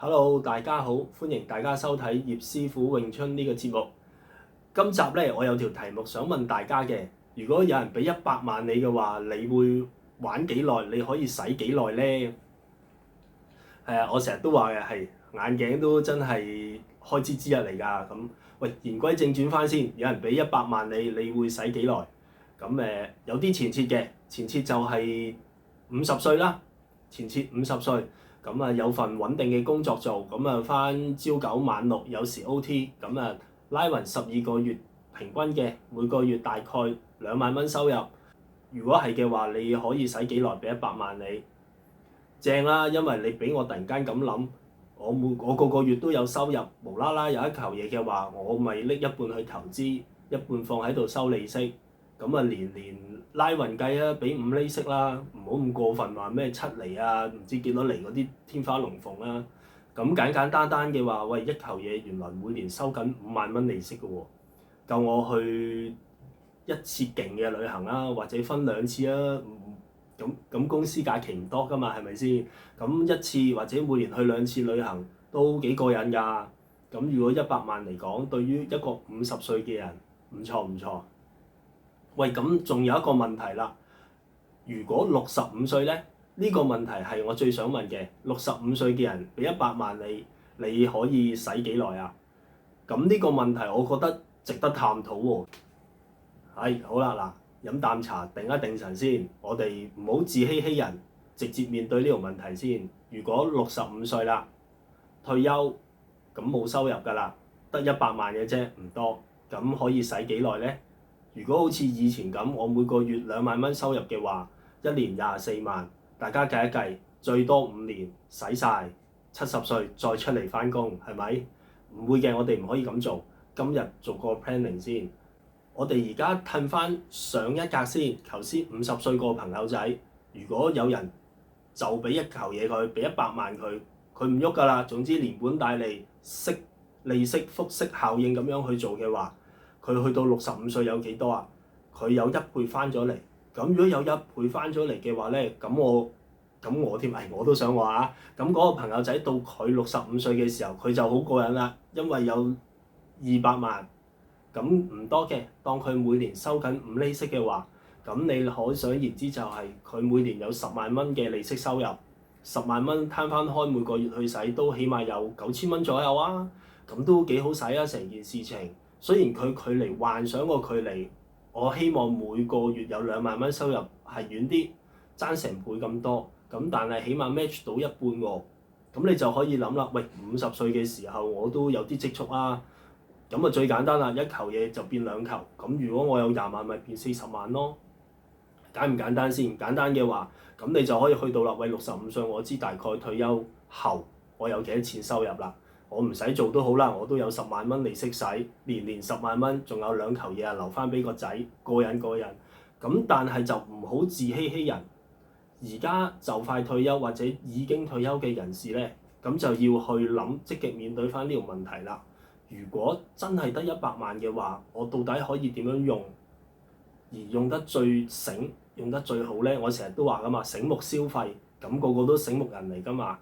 Hello，大家好，歡迎大家收睇葉師傅詠春呢個節目。今集咧，我有條題目想問大家嘅，如果有人俾100萬你嘅話，你會玩幾耐？你可以使幾耐呢？係啊，我成日都話嘅係眼鏡都真係開支之一嚟㗎。咁喂，言歸正傳翻先，有人俾100萬你，你會使幾耐？咁有啲前設嘅，前設就係50歲啦，前設50歲。咁啊有份穩定嘅工作做，咁啊返朝九晚六，有時 OT，咁啊拉勻12個月平均嘅，每個月大概2萬蚊收入。如果係嘅話，你可以使幾耐俾100萬你？正啦，因為你俾我突然間咁諗，我個個月都有收入，無啦啦有一嚿嘢嘅話，我咪拎一半去投資，一半放喺度收利息。咁啊年年拉勻計啊，俾5厘息啦，唔好咁過分話咩7厘啊，唔知幾多厘嗰啲天花龍鳳啦。咁簡簡單單嘅話，喂，一嚿嘢原來每年收緊5萬蚊利息嘅喎，夠我去一次勁嘅旅行啦，或者分2次啊。咁公司假期唔多㗎嘛，係咪先？咁一次或者每年去2次旅行都幾過癮㗎。咁如果100萬嚟講，對於一個50歲嘅人，唔錯唔錯。喂，咁仲有一個問題啦。如果65歲咧，呢個問題係我最想問嘅。65歲嘅人俾100萬你，你可以使幾耐啊？咁呢個問題我覺得值得探討喎。係，好啦，嗱，飲啖茶定一定神先。我哋唔好自欺欺人，直接面對呢個問題先。如果65歲啦，退休，咁冇收入㗎啦，得100萬嘅啫，唔多。咁可以使幾耐咧？如果好似以前咁，我每個月2萬蚊收入嘅話，一年24萬，大家計一計，最多5年使晒，70歲再出嚟返工，係咪？唔會嘅，我哋唔可以咁做。今日做個 planning 先。我哋而家褪翻上一格先。頭先50歲個朋友仔，如果有人就俾一嚿嘢佢，俾100萬佢，佢唔喐㗎啦。總之連本帶利息、利息、複息效應咁樣去做嘅話，佢去到65歲有幾多啊？佢有1倍翻咗嚟。咁如果有1倍翻咗嚟嘅話咧，咁我添，我都想話啊。咁嗰個朋友仔到佢65歲嘅時候，佢就好過癮啦，因為有200萬。咁唔多嘅，當佢每年收緊5厘息嘅話，咁你可想而知就係佢每年有10萬蚊嘅利息收入，10萬蚊攤翻開每個月去使，都起碼有9000蚊左右啊。咁都幾好使啊，成件事情。雖然佢距離幻想個距離，我希望每個月有2萬蚊收入係遠啲，爭成倍咁多。咁但係起碼 match 到一半喎。咁你就可以諗啦，喂，50歲嘅時候我都有啲積蓄啊。咁啊最簡單啦，一嚿嘢就變2嚿。咁如果我有20萬，咪變40萬咯。簡唔簡單先？簡單嘅話，咁你就可以去到啦。喂，65歲我知大概退休後我有幾多錢收入啦。我唔使做都好啦，我都有10萬蚊利息使，年年10萬蚊，仲有2嚿嘢啊留翻俾個仔，過癮。咁但係就唔好自欺欺人。而家就快退休或者已經退休嘅人士咧，咁就要去諗積極面對翻呢個問題啦。如果真係得100萬嘅話，我到底可以點樣用，而用得最醒、用得最好咧？我成日都話噶嘛，醒目消費，咁個個都醒目人嚟噶嘛。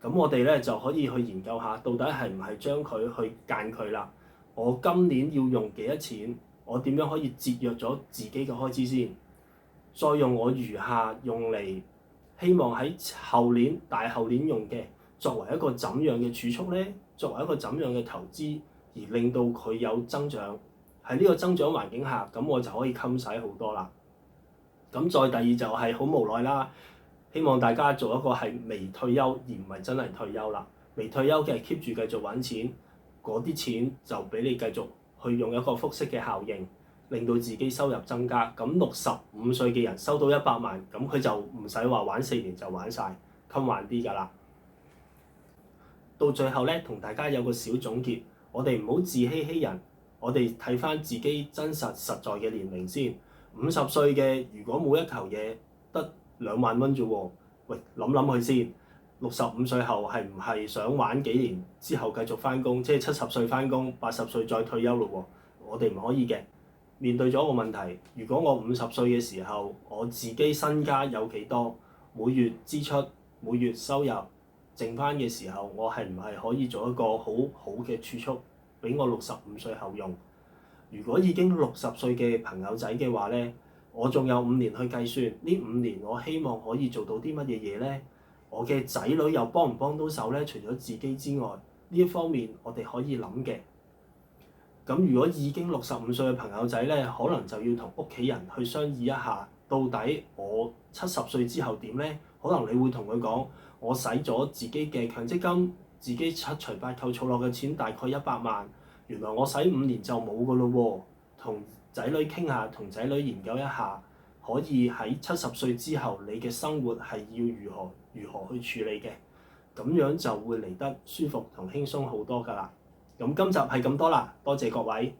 咁我哋咧就可以去研究下，到底係唔係將佢去間佢啦？我今年要用幾多錢？我點樣可以節約咗自己嘅開支先？再用我餘下用嚟，希望喺後年、大後年用嘅，作為一個怎樣嘅儲蓄咧？作為一個怎樣嘅投資，而令到佢有增長。喺呢個增長環境下，咁我就可以襟使好多啦。咁再第二就係好無奈啦，希望大家做一個係微退休而唔係真係退休啦。微退休嘅 keep 住繼續揾錢，嗰啲錢就俾你繼續去用一個複息嘅效應，令到自己收入增加。咁65歲嘅人收到100萬，咁佢就唔使話玩4年就玩晒，襟玩啲㗎啦。到最後咧，同大家有個小總結，我哋唔好自欺欺人，我哋睇翻自己真實在嘅年齡先。50歲嘅如果冇一嚿嘢得2萬蚊啫喎，喂，諗諗佢先。65歲後係唔係想玩幾年之後繼續翻工，即係70歲翻工，80歲再退休咯喎？我哋唔可以嘅。面對咗個問題，如果我50歲嘅時候，我自己身家有幾多，每月支出、每月收入，剩翻嘅時候，我係唔係可以做一個好好嘅儲蓄，俾我65歲後用？如果已經60歲嘅朋友仔嘅話咧，我仲有5年去計算，呢5年我希望可以做到啲乜嘢嘢咧？我嘅仔女又幫唔幫到手咧？除咗自己之外，呢一方面我哋可以諗嘅。咁如果已經65歲嘅朋友仔咧，可能就要同屋企人去商議一下，到底我70歲之後點咧？可能你會同佢講，我使咗自己嘅強積金，自己七除八扣儲落嘅錢大概100萬，原來我使5年就冇㗎咯喎。同仔女傾下，同仔女研究一下，可以喺70歲之後，你嘅生活係要如何去處理嘅，咁樣就會嚟得舒服同輕鬆好多㗎啦。咁今集係咁多啦，多謝各位。